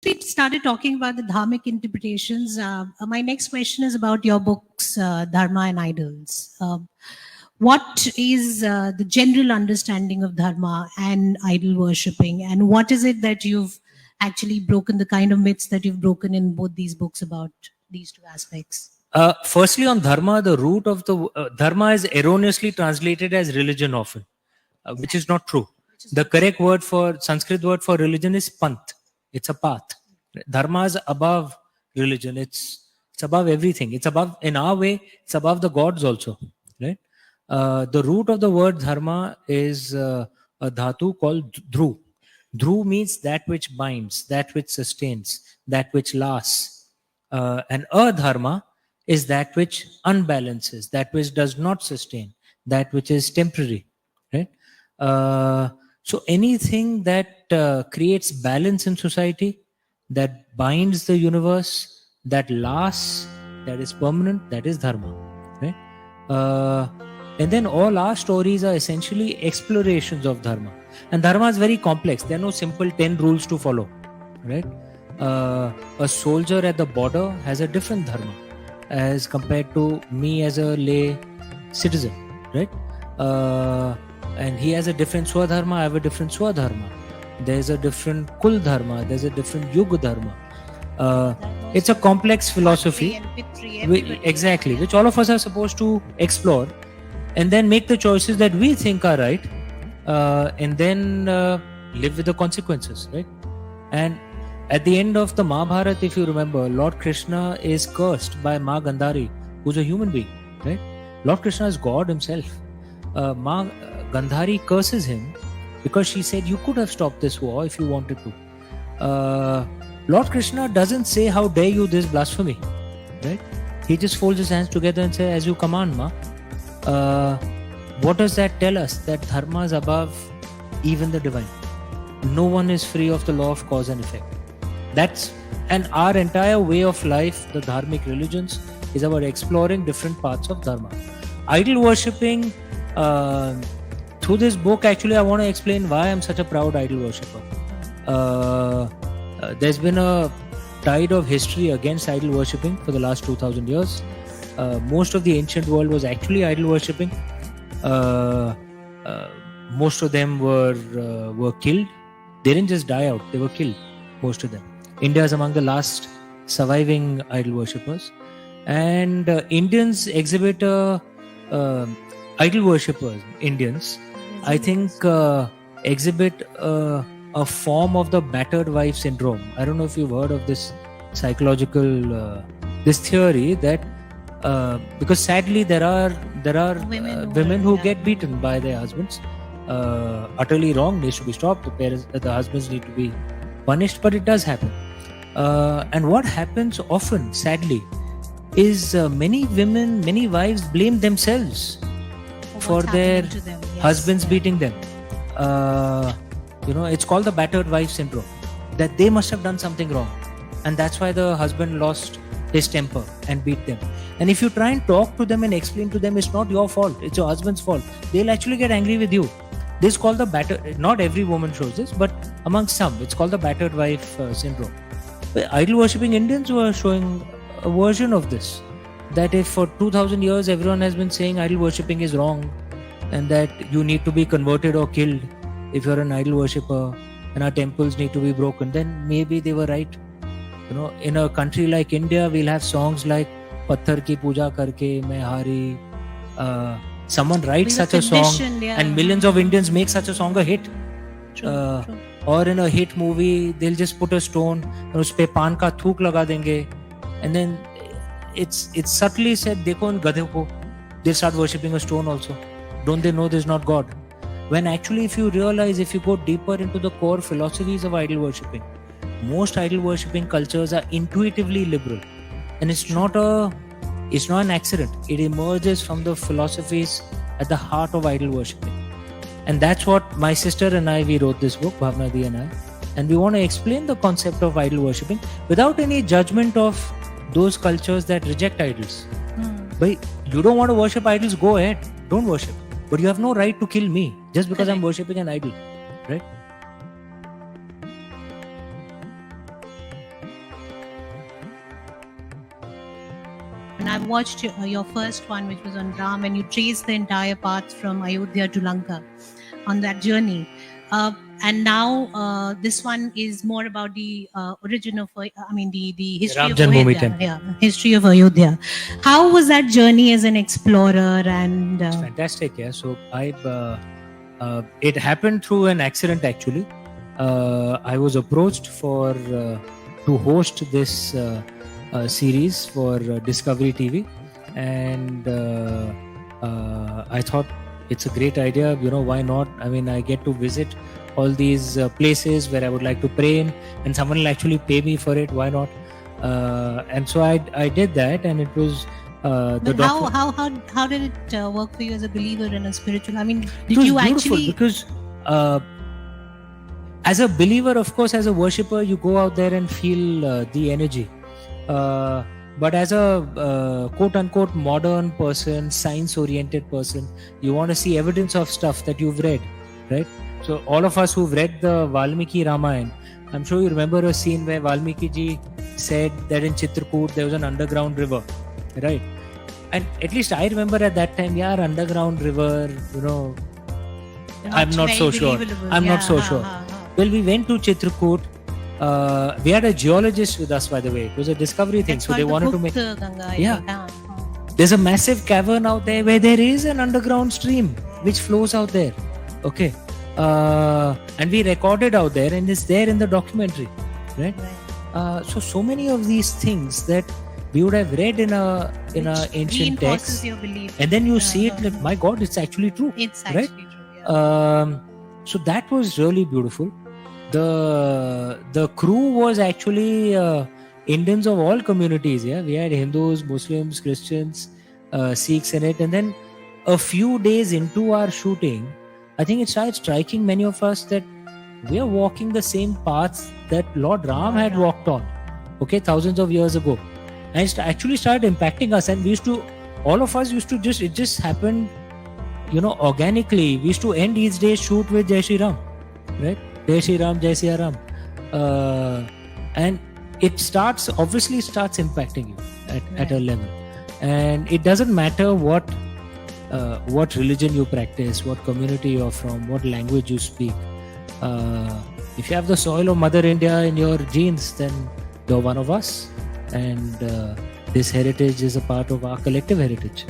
we started talking about the dharmic interpretations, my next question is about your books, Dharma and Idols. What is the general understanding of dharma and idol worshipping, and what is it that you've actually broken, the kind of myths that you've broken in both these books about these two aspects? Firstly, on dharma, the root of the dharma is erroneously translated as religion often, which is not true. The correct word for Sanskrit word for religion is panth. It's a path. Dharma is above religion. It's above everything. It's above, in our way, it's above the gods also. Right? The root of the word dharma is a dhatu called dhru. Dhru means that which binds, that which sustains, that which lasts. And adharma is that which unbalances, that which does not sustain, that which is temporary. Right? So anything that creates balance in society, that binds the universe, that lasts, that is permanent, that is dharma. Right? And then all our stories are essentially explorations of dharma. And dharma is very complex. There are no simple 10 rules to follow. Right? A soldier at the border has a different dharma as compared to me as a lay citizen. Right? And he has a different swadharma, I have a different swadharma. There's a different kul dharma, there's a different yuga dharma. It's a complex philosophy. Exactly, which all of us are supposed to explore and then make the choices that we think are right, and then live with the consequences, right? And at the end of the Mahabharata, if you remember, Lord Krishna is cursed by Ma Gandhari, who's a human being, right? Lord Krishna is God himself. Ma Gandhari curses him because she said, you could have stopped this war if you wanted to. Lord Krishna doesn't say, how dare you this blasphemy, right? He just folds his hands together and says, as you command, Ma. What does that tell us? That dharma is above even the divine. No one is free of the law of cause and effect. And our entire way of life, the dharmic religions, is about exploring different parts of dharma. Idol worshipping, through this book, actually, I want to explain why I'm such a proud idol worshipper. There's been a tide of history against idol worshipping for the last 2000 years. Most of the ancient world was actually idol worshipping. Most of them were killed. They didn't just die out, they were killed, most of them. India is among the last surviving idol worshippers. And Indians exhibit idol worshippers, Indians, I think exhibit a form of the battered wife syndrome. I don't know if you've heard of this psychological, this theory that because sadly there are women who get beaten by their husbands, utterly wrong. They should be stopped. The husbands need to be punished, but it does happen. And what happens often, sadly, is many women, many wives blame themselves for their husbands beating them. It's called the battered wife syndrome, that they must have done something wrong, and that's why the husband lost his temper and beat them. And if you try and talk to them and explain to them, it's not your fault, it's your husband's fault, they'll actually get angry with you. This is called the battered, not every woman shows this, but among some, it's called the battered wife syndrome. Idol worshipping Indians were showing a version of this, that if for 2000 years everyone has been saying idol worshipping is wrong and that you need to be converted or killed if you're an idol worshipper and our temples need to be broken, then maybe they were right. In a country like India, we'll have songs like Patthar ki puja karke main hari. Someone writes such a song, and millions of Indians make such a song a hit. True. Or in a hit movie, they'll just put a stone and uspe paan ka thook laga denge, and then it's subtly said, dekho un gadhe ko, they start worshipping a stone also. Don't they know there's not God? When actually, if you realize, if you go deeper into the core philosophies of idol worshipping, most idol worshipping cultures are intuitively liberal, and it's not an accident. It emerges from the philosophies at the heart of idol worshipping. And that's what my sister and I, we wrote this book, Bhavna Di and I, and we want to explain the concept of idol worshipping without any judgment of those cultures that reject idols. But you don't want to worship idols, go ahead, don't worship. But you have no right to kill me just because I'm worshipping an idol, right? and I've watched your first one, which was on Ram, and you traced the entire path from Ayodhya to Lanka on that journey. And now this one is more about the origin of, the history Ram of Janmabhoomi Ayodhya. temple. Yeah, history of Ayodhya. How was that journey as an explorer? And Fantastic, yeah. So it happened through an accident actually. I was approached for to host this series for Discovery TV, and I thought it's a great idea. Why not? I mean, I get to visit all these places where I would like to pray in, and someone will actually pay me for it. Why not? And so I did that, and it was. But how did it work for you as a believer and a spiritual? I mean, did it was you beautiful actually? Because as a believer, of course, as a worshipper, you go out there and feel the energy. But as a quote-unquote modern person, science-oriented person, you want to see evidence of stuff that you've read, right? So all of us who've read the Valmiki Ramayana, I'm sure you remember a scene where Valmiki ji said that in Chitrakoot there was an underground river, right? And at least I remember at that time, underground river, I'm not so sure. Not so sure. Well, we went to Chitrakoot. We had a geologist with us, by the way. It was a discovery thing. So they wanted to make. There's a massive cavern out there where there is an underground stream which flows out there. Okay. And we recorded out there, and it's there in the documentary, right? So many of these things that we would have read in a ancient text, your belief. And then you see it like, my God, it's actually true. It's right? actually true. Yeah. So that was really beautiful. The crew was actually Indians of all communities. Yeah, we had Hindus, Muslims, Christians, Sikhs in it, and then a few days into our shooting, I think it started striking many of us that we are walking the same paths that Lord Ram had walked on, okay, thousands of years ago. And it actually started impacting us, and all of us used to it just happened, organically. We used to end each day's shoot with Jai Shri Ram, right? Jai Shri Ram, Jai Siya Ram. And it obviously starts impacting you at a level. And it doesn't matter what religion you practice, what community you're from, what language you speak. If you have the soil of Mother India in your genes, then you're one of us. And this heritage is a part of our collective heritage.